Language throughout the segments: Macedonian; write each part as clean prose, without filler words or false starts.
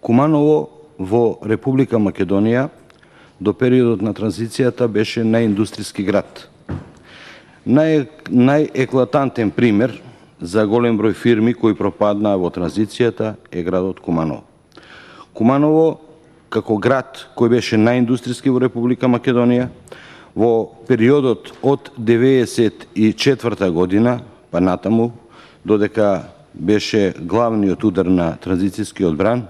Куманово во Република Македонија до периодот на транзицијата беше најиндустријски град. Најеклатантен пример за голем број фирми кои пропаднаа во транзицијата е градот Куманово. Куманово, како град кој беше најиндустријски во Република Македонија, во периодот од 1994 година па натаму, додека беше главниот удар на транзицијскиот бран,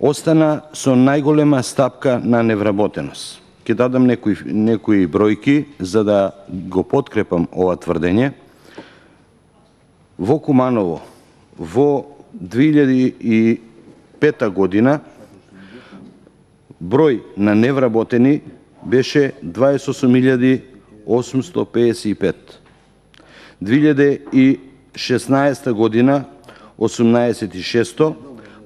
остана со најголема стапка на невработеност. Ќе дадам некои бројки за да го подкрепам ова тврдење. Во Куманово во 2005 година број на невработени беше 28.855. 2016 година 18.600.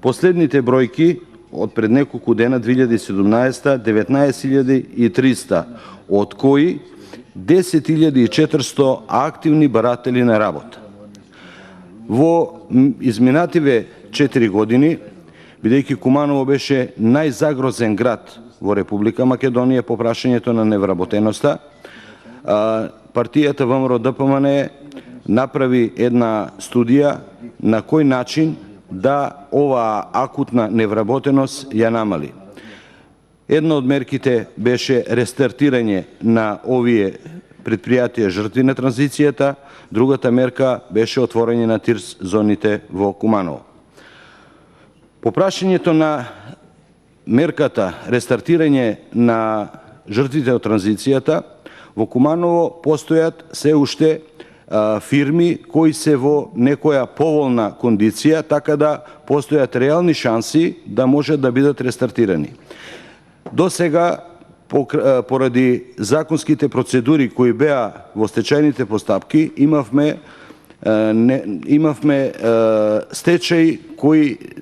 Последните бројки од пред неколку дена 2017 19.300, од кои 10.400 активни баратели на работа. Во изминативе 4 години, бидејќи Куманово беше најзагрозен град во Република Македонија по прашањето на невработеноста, партијата ВМРО-ДПМН направи една студија на кој начин да оваа акутна невработеност ја намали. Една од мерките беше рестартирање на овие предпријатија жртви на транзицијата, другата мерка беше отворање на ТИРС зоните во Куманово. По прашањето на мерката рестартирање на жртвите од транзицијата, во Куманово постојат се уште фирми кои се во некоја поволна кондиција, така да постојат реални шанси да можат да бидат рестартирани. До сега, поради законските процедури кои беа во стечајните постапки, имавме стечај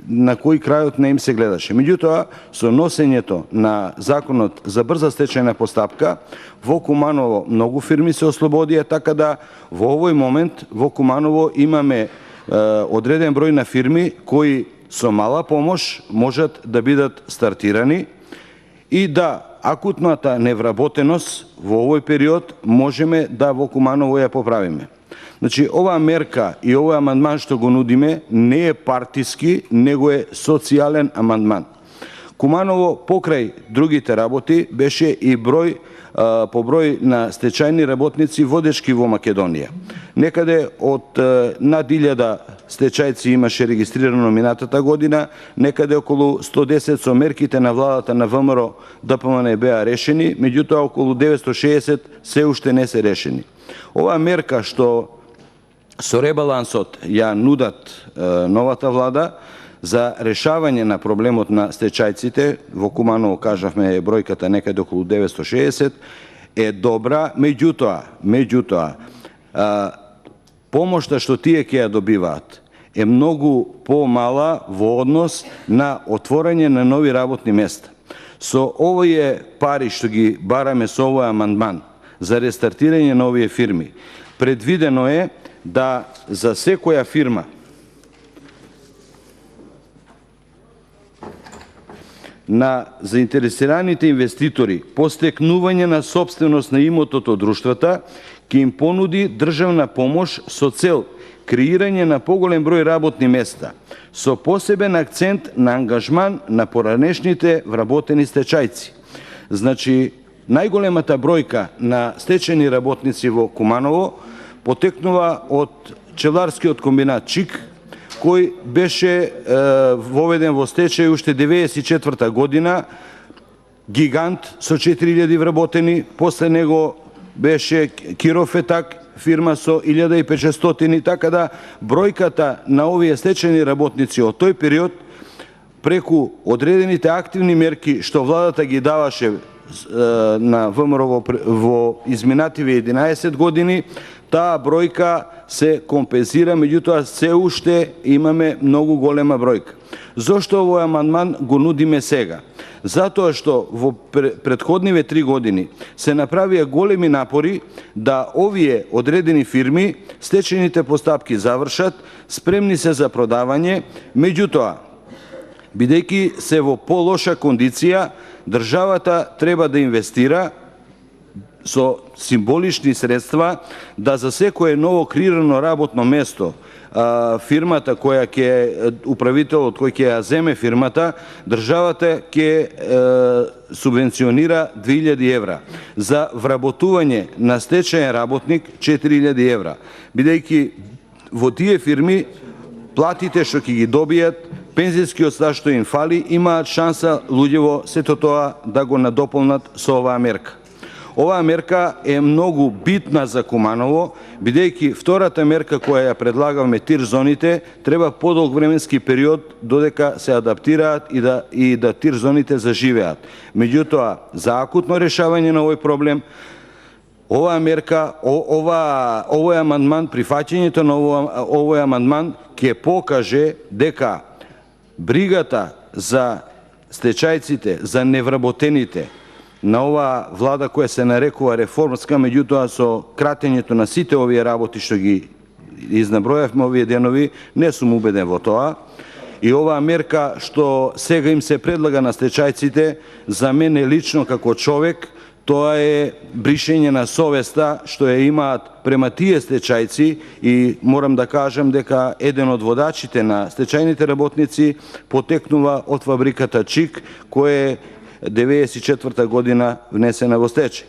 на кој крајот не им се гледаше. Меѓутоа, со носењето на законот за брза стечајна постапка, во Куманово многу фирми се ослободија, така да во овој момент во Куманово имаме одреден број на фирми кои со мала помош можат да бидат стартирани и да акутната невработеност во овој период можеме да во Куманово ја поправиме. Значи, оваа мерка и овој амандман што го нудиме не е партиски, него е социјален амандман. Куманово, покрај другите работи, беше и по број на стечајни работници водечки во Македонија. Некаде од над 1000 стечајци имаше регистрирано минатата година, некаде околу 110 со мерките на владата на ВМРО-ДПМН беа решени, меѓутоа околу 960 се уште не се решени. Оваа мерка што со ребалансот ја нудат новата влада за решавање на проблемот на стечајците, во Куманово кажавме бројката некаде околу 960, е добра, меѓутоа помошта што тие ќе ја добиваат е многу помала во однос на отворање на нови работни места. Со овие пари што ги бараме со овој амандман за рестартирање на овие фирми, предвидено е да за секоја фирма на заинтересираните инвеститори по стекнување на собственост на имотот од друштвата ќе им понуди државна помош со цел креирање на поголем број работни места, со посебен акцент на ангажман на поранешните вработени стечајци. Значи, најголемата бројка на стечени работници во Куманово потекнува од пчеларскиот комбинат ЧИК, кој беше воведен во стечај уште 1994 година, гигант со 4000 вработени, после него беше Кирофетак, фирма со 1500, така да бројката на овие стечени работници од тој период, преку одредените активни мерки што владата ги даваше на ВМРО во изминативе 11 години, таа бројка се компензира, меѓутоа се уште имаме многу голема бројка. Зошто овој амандман го нудиме сега? Затоа што во претходниве 3 години се направија големи напори да овие одредени фирми стечените постапки завршат, спремни се за продавање, меѓутоа Бидејќи се во полоша кондиција, државата треба да инвестира со символични средства да за секое ново креирано работно место фирмата која ќе управителот кој ќе ја земе фирмата, државата ќе субвенционира 2000 евра. За вработување на стечаен работник 4000 евра. Бидејќи во тие фирми платите што ќе ги добијат, пензијскиот стаж што им фали, имаат шанса луѓево сето тоа да го надополнат со оваа мерка. Оваа мерка е многу битна за Куманово, бидејќи втората мерка која ја предлагаме тир зоните треба подолг временски период додека се адаптираат и да тир зоните заживеат. Меѓутоа, за акутно решавање на овој проблем, оваа мерка, овој амандман, прифаќањето на овој амандман ќе покаже дека бригата за стечајците, за невработените, на оваа влада која се нарекува реформска, меѓутоа со кратењето на сите овие работи што ги изнабројавме овие денови, не сум убеден во тоа. И оваа мерка што сега им се предлага на стечајците, за мене лично како човек, тоа е бришење на совеста што ја имаат према тие стечајци и морам да кажам дека еден од водачите на стечајните работници потекнува од фабриката ЧИК, која е 1994 година внесена во стечај.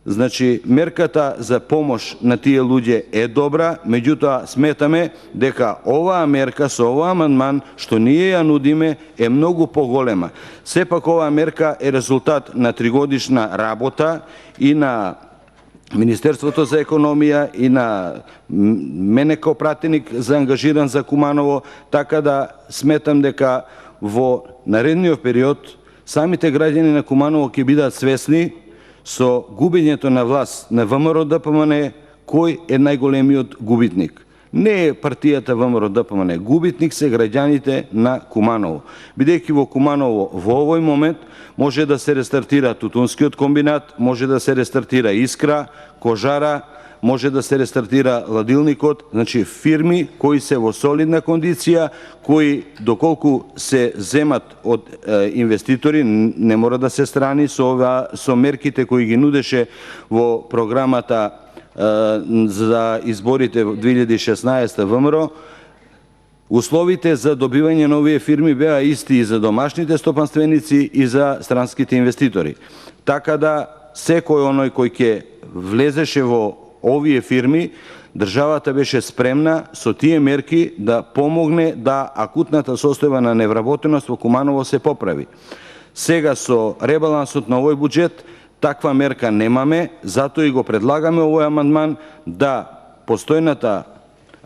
Значи, мерката за помош на тие луѓе е добра, меѓутоа сметаме дека оваа мерка со овој амандман што ние ја нудиме е многу поголема. Сепак оваа мерка е резултат на 3-годишна работа и на Министерството за економија и на мене како пратеник за ангажиран за Куманово, така да сметам дека во наредниот период самите граѓани на Куманово ќе бидат свесни со губењето на власт на ВМРО-ДПМН кој е најголемиот губитник. Не е партијата ВМРО-ДПМН, губитник се граѓаните на Куманово. Бидејќи во Куманово во овој момент може да се рестартира тутунскиот комбинат, може да се рестартира Искра, Кожара, може да се рестартира ладилникот, значи фирми кои се во солидна кондиција, кои доколку се земат од инвеститори, не мора да се страни со мерките кои ги нудеше во програмата за изборите во 2016 ВМРО, условите за добивање на овие фирми беа исти и за домашните стопанственици и за странските инвеститори. Така да секој оној кој ќе влезеше во овие фирми, државата беше спремна со тие мерки да помогне да акутната состојба на невработеност во Куманово се поправи. Сега со ребалансот на овој буџет таква мерка немаме, затоа и го предлагаме овој амандман да постојната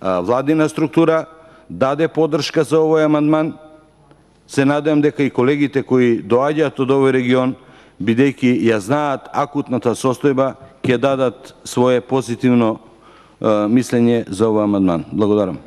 владина структура даде поддршка за овој амандман. Се надевам дека и колегите кои доаѓаат од овој регион, бидејќи ја знаат акутната состојба, ќе дадат свое позитивно мислење за овој амандман. Благодарам.